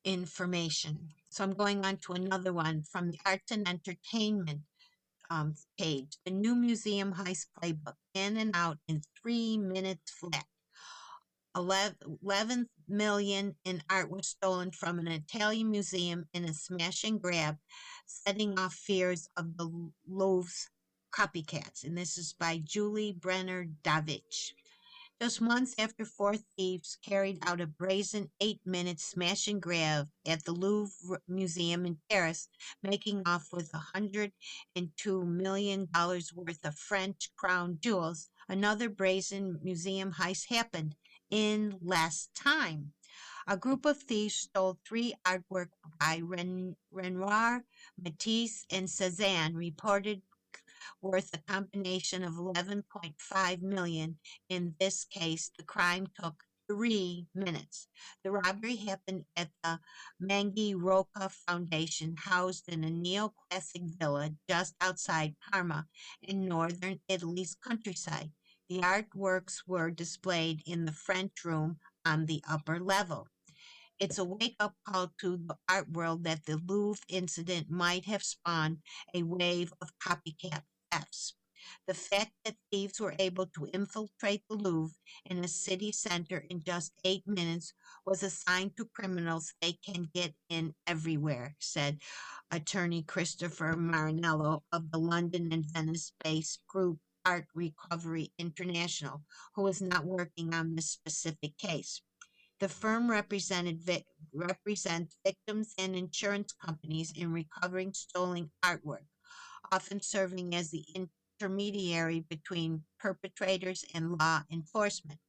B: information. So I'm going on to another one from the Arts and Entertainment page. The new museum heist playbook, in and out in 3 minutes flat. 11 million in art was stolen from an Italian museum in a smash and grab, setting off fears of the Louvre's copycats. And this is by Julie Brenner Davich. Just months after four thieves carried out a brazen 8 minute smash and grab at the Louvre Museum in Paris, making off with $102 million worth of French crown jewels, another brazen museum heist happened in less time. A group of thieves stole three artwork by Renoir, Matisse, and Cézanne, reported worth a combination of 11.5 million. In this case, the crime took 3 minutes. The robbery happened at the Mangi Rocca Foundation, housed in a neoclassic villa just outside Parma in northern Italy's countryside. The artworks were displayed in the French room on the upper level. It's a wake-up call to the art world that the Louvre incident might have spawned a wave of copycat thefts. The fact that thieves were able to infiltrate the Louvre in a city center in just 8 minutes was a sign to criminals they can get in everywhere, said attorney Christopher Marinello of the London and Venice-based group Art Recovery International, who is not working on this specific case. The firm represents victims and insurance companies in recovering stolen artwork, often serving as the intermediary between perpetrators and law enforcement.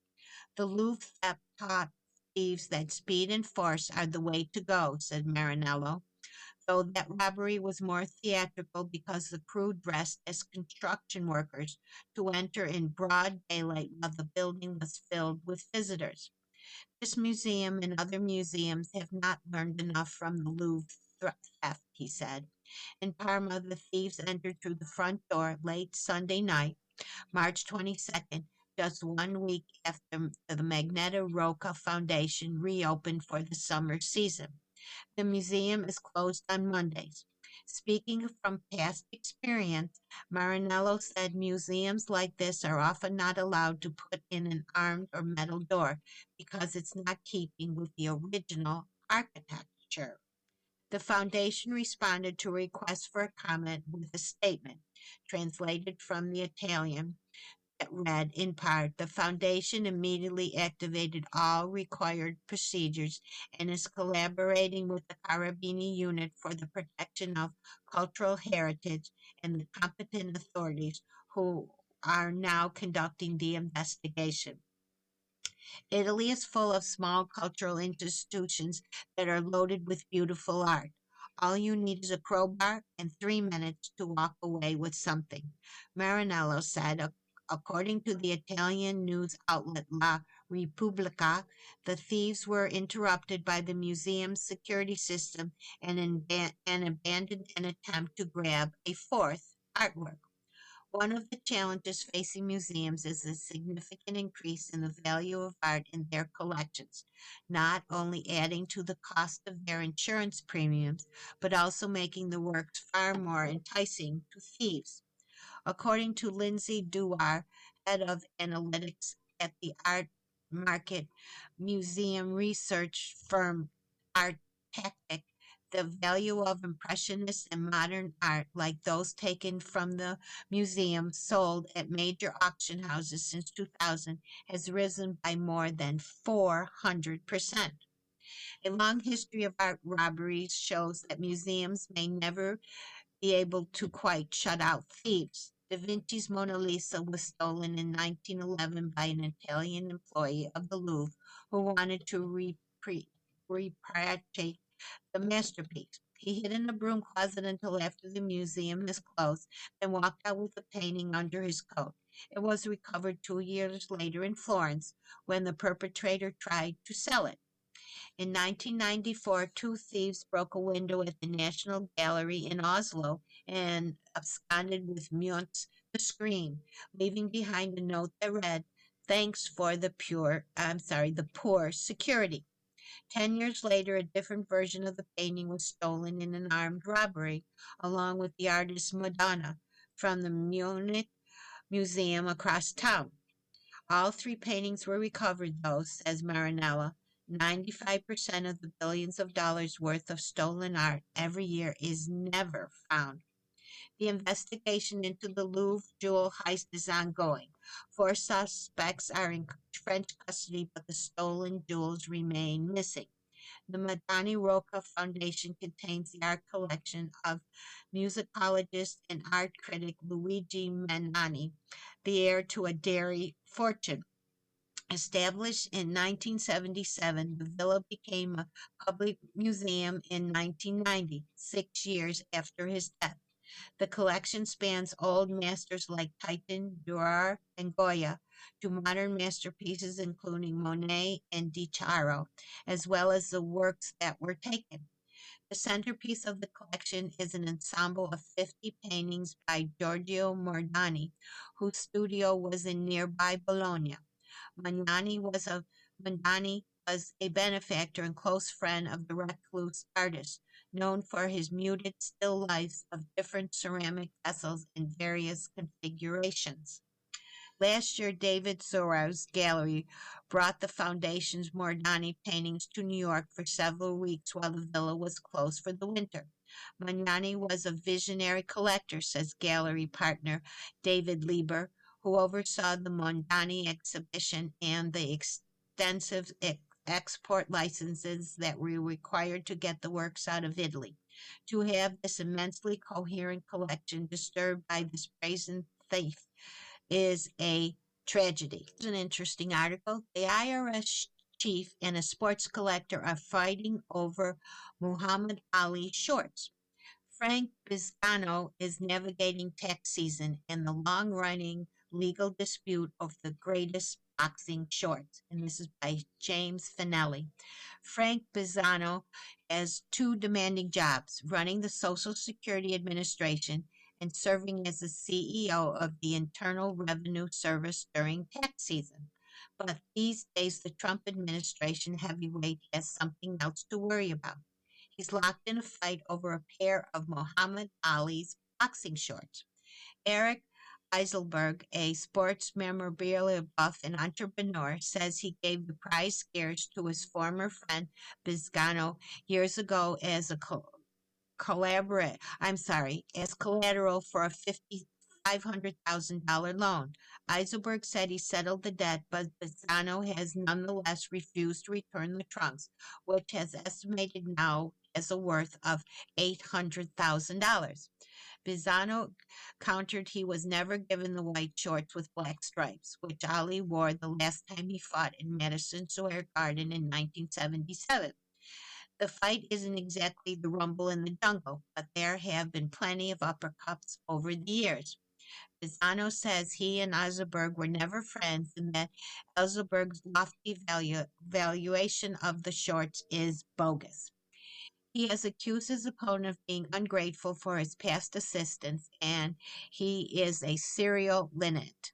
B: The Louvre theft taught thieves that speed and force are the way to go, said Marinello, though that robbery was more theatrical because the crew dressed as construction workers to enter in broad daylight while the building was filled with visitors. This museum and other museums have not learned enough from the Louvre theft, he said. In Parma, the thieves entered through the front door late Sunday night, March 22nd, just 1 week after the Magneta Rocca Foundation reopened for the summer season. The museum is closed on Mondays. Speaking from past experience, Marinello said museums like this are often not allowed to put in an armed or metal door because it's not keeping with the original architecture. The foundation responded to a request for a comment with a statement, translated from the Italian, that read in part, the foundation immediately activated all required procedures and is collaborating with the Carabini unit for the protection of cultural heritage and the competent authorities who are now conducting the investigation. Italy is full of small cultural institutions that are loaded with beautiful art. All you need is a crowbar and 3 minutes to walk away with something. Marinello said, according to the Italian news outlet La Repubblica, the thieves were interrupted by the museum's security system and abandoned an attempt to grab a fourth artwork. One of the challenges facing museums is the significant increase in the value of art in their collections, not only adding to the cost of their insurance premiums, but also making the works far more enticing to thieves. According to Lindsay Dewar, head of analytics at the art market museum research firm Art Tactic, the value of impressionist and modern art, like those taken from the museum sold at major auction houses since 2000, has risen by more than 400%. A long history of art robberies shows that museums may never be able to quite shut out thieves. Da Vinci's Mona Lisa was stolen in 1911 by an Italian employee of the Louvre who wanted to repatriate the masterpiece. He hid in a broom closet until after the museum is closed and walked out with the painting under his coat. It was recovered 2 years later in Florence when the perpetrator tried to sell it. In 1994, two thieves broke a window at the National Gallery in Oslo and absconded with Munch's The Scream, leaving behind a note that read, "Thanks for the poor security." 10 years later, a different version of the painting was stolen in an armed robbery, along with the artist Madonna from the Munich Museum across town. All three paintings were recovered, though, says Marinella. 95% of the billions of dollars worth of stolen art every year is never found. The investigation into the Louvre jewel heist is ongoing. Four suspects are in French custody, but the stolen jewels remain missing. The Madani Rocca Foundation contains the art collection of musicologist and art critic Luigi Manani, the heir to a dairy fortune. Established in 1977, the villa became a public museum in 1990, 6 years after his death. The collection spans old masters like Titian, Durer, and Goya to modern masterpieces including Monet and Di Charo, as well as the works that were taken. The centerpiece of the collection is an ensemble of 50 paintings by Giorgio Mordani, whose studio was in nearby Bologna. Magnani was a Mandani was a benefactor and close friend of the recluse artist, known for his muted still lifes of different ceramic vessels in various configurations. Last year, David Zorro's gallery brought the foundation's Mordani paintings to New York for several weeks while the villa was closed for the winter. Magnani was a visionary collector, says gallery partner David Lieber, who oversaw the Mondani exhibition and the extensive export licenses that were required to get the works out of Italy. To have this immensely coherent collection disturbed by this brazen thief is a tragedy. It's an interesting article. The IRS chief and a sports collector are fighting over Muhammad Ali shorts. Frank Biscano is navigating tax season and the long running legal dispute of the greatest boxing shorts. And this is by James Finelli. Frank Biscano has two demanding jobs, running the Social Security Administration and serving as the CEO of the Internal Revenue Service during tax season. But these days, the Trump administration heavyweight has something else to worry about. He's locked in a fight over a pair of Muhammad Ali's boxing shorts. Eric Eiselberg, a sports memorabilia buff and entrepreneur, says he gave the prize scares to his former friend Biscano years ago as a as collateral for a $500,000 loan. Eiselberg said he settled the debt, but Biscano has nonetheless refused to return the trunks, which has estimated now as a worth of $800,000. Biscano countered he was never given the white shorts with black stripes, which Ali wore the last time he fought in Madison Square Garden in 1977. The fight isn't exactly the rumble in the jungle, but there have been plenty of uppercuts over the years. Biscano says he and Eiselberg were never friends and that Eiselberg's lofty valuation of the shorts is bogus. He has accused his opponent of being ungrateful for his past assistance, and he is a serial linnet,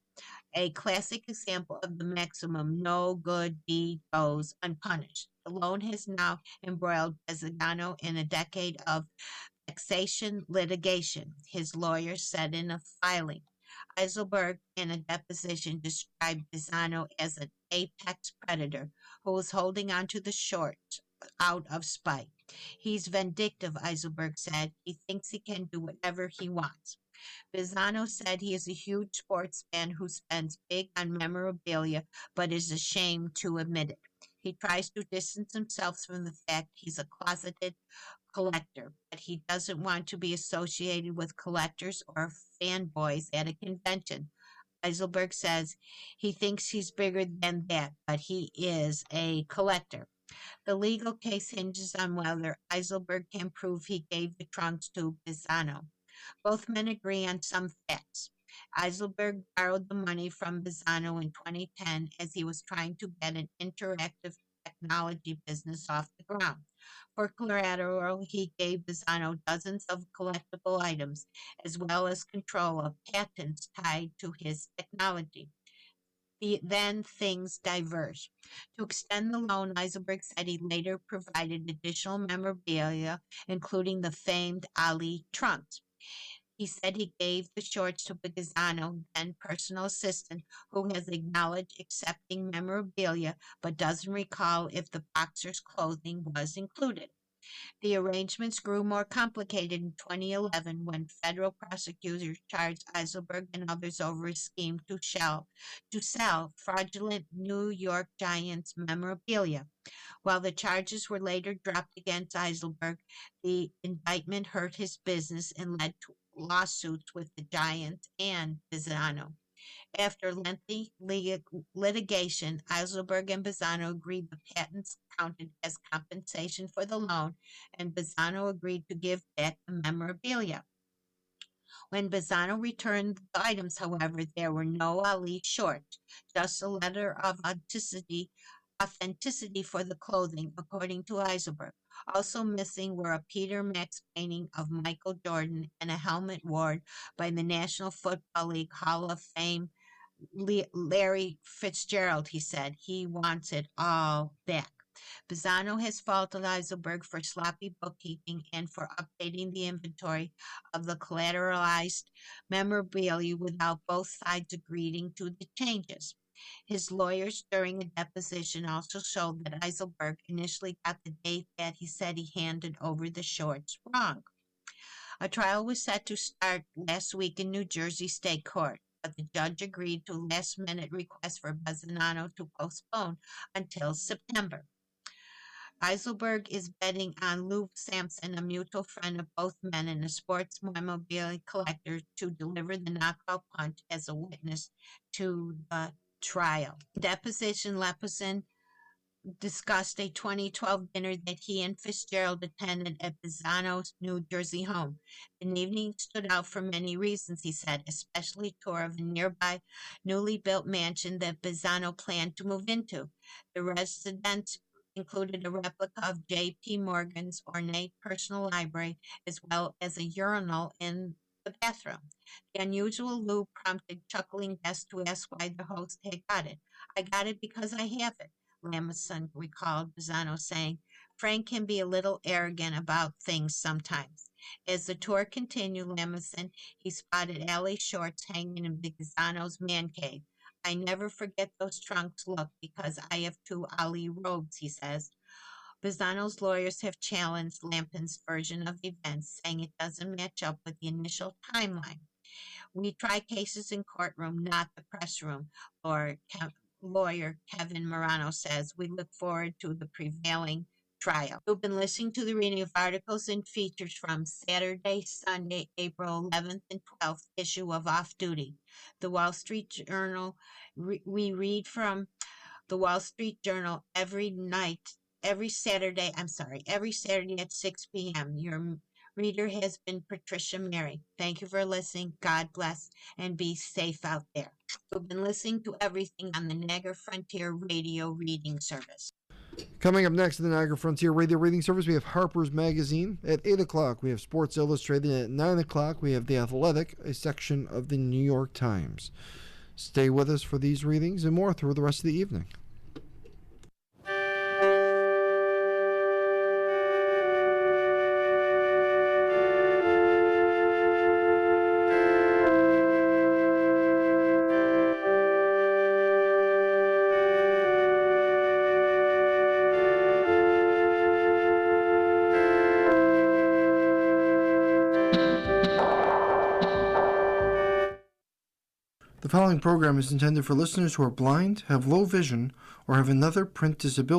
B: a classic example of the maximum no good deed goes unpunished. The loan has now embroiled Bezzano in a decade of vexation litigation, his lawyer said in a filing. Eiselberg, in a deposition, described Bezzano as an apex predator who was holding onto the shorts out of spite. He's vindictive, Eiselberg said. He thinks he can do whatever he wants. Bizzano said he is a huge sports fan who spends big on memorabilia but is ashamed to admit it. He tries to distance himself from the fact he's a closeted collector, but he doesn't want to be associated with collectors or fanboys at a convention. Eiselberg says he thinks he's bigger than that, but he is a collector. The legal case hinges on whether Eiselberg can prove he gave the trunks to Bizzano. Both men agree on some facts. Eiselberg borrowed the money from Bizzano in 2010 as he was trying to get an interactive technology business off the ground. For collateral, he gave Bizzano dozens of collectible items, as well as control of patents tied to his technology. Then things diverged. To extend the loan, Eiselberg said he later provided additional memorabilia, including the famed Ali trunks. He said he gave the shorts to Bizzano, then personal assistant, who has acknowledged accepting memorabilia but doesn't recall if the boxer's clothing was included. The arrangements grew more complicated in 2011 when federal prosecutors charged Eiselberg and others over a scheme to sell fraudulent New York Giants memorabilia. While the charges were later dropped against Eiselberg, the indictment hurt his business and led to lawsuits with the Giants and Bizzano. After lengthy litigation, Eiselberg and Bizzano agreed the patents counted as compensation for the loan, and Bizzano agreed to give back the memorabilia. When Bizzano returned the items, however, there were no Ali shorts, just a letter of authenticity for the clothing, according to Eiselberg. Also missing were a Peter Max painting of Michael Jordan and a helmet worn by the National Football League Hall of Fame Larry Fitzgerald, he said. He wants it all back. Bizzano has faulted Eiselberg for sloppy bookkeeping and for updating the inventory of the collateralized memorabilia without both sides agreeing to the changes. His lawyers during a deposition also showed that Eiselberg initially got the date that he said he handed over the shorts wrong. A trial was set to start last week in New Jersey State Court, but the judge agreed to last-minute request for Bizzano to postpone until September. Eiselberg is betting on Lou Sampson, a mutual friend of both men and a sports memorabilia collector, to deliver the knockout punch as a witness to the trial. Deposition Lepperson discussed a 2012 dinner that he and Fitzgerald attended at Bizzano's New Jersey home. The evening stood out for many reasons, he said, especially a tour of a nearby newly built mansion that Bizzano planned to move into. The residence included a replica of J.P. Morgan's ornate personal library, as well as a urinal in the bathroom. The unusual Lou prompted chuckling guests to ask why the host had got it. I got it because I have it, Lamson recalled Bizzano, saying, Frank can be a little arrogant about things sometimes. As the tour continued, Lamson, he spotted Ali shorts hanging in Bizzano's man cave. I never forget those trunks look because I have two Ali robes, he says. Bizzano's lawyers have challenged Lampon's version of events, saying it doesn't match up with the initial timeline. We try cases in courtroom, not the press room, lawyer Kevin Morano says. We look forward to the prevailing trial. You've been listening to the reading of articles and features from Saturday, Sunday, April 11th and 12th issue of Off Duty. The Wall Street Journal. We read from the Wall Street Journal every Saturday at 6 p.m. Your reader has been Patricia Mary. Thank you for listening. God bless and be safe out there. You've been listening to everything on the Niagara Frontier Radio Reading Service.
A: Coming up next in the Niagara Frontier Radio Reading Service, we have Harper's Magazine. At 8 o'clock, we have Sports Illustrated. At 9 o'clock, we have The Athletic, a section of the New York Times. Stay with us for these readings and more through the rest of the evening. The following program is intended for listeners who are blind, have low vision, or have another print disability.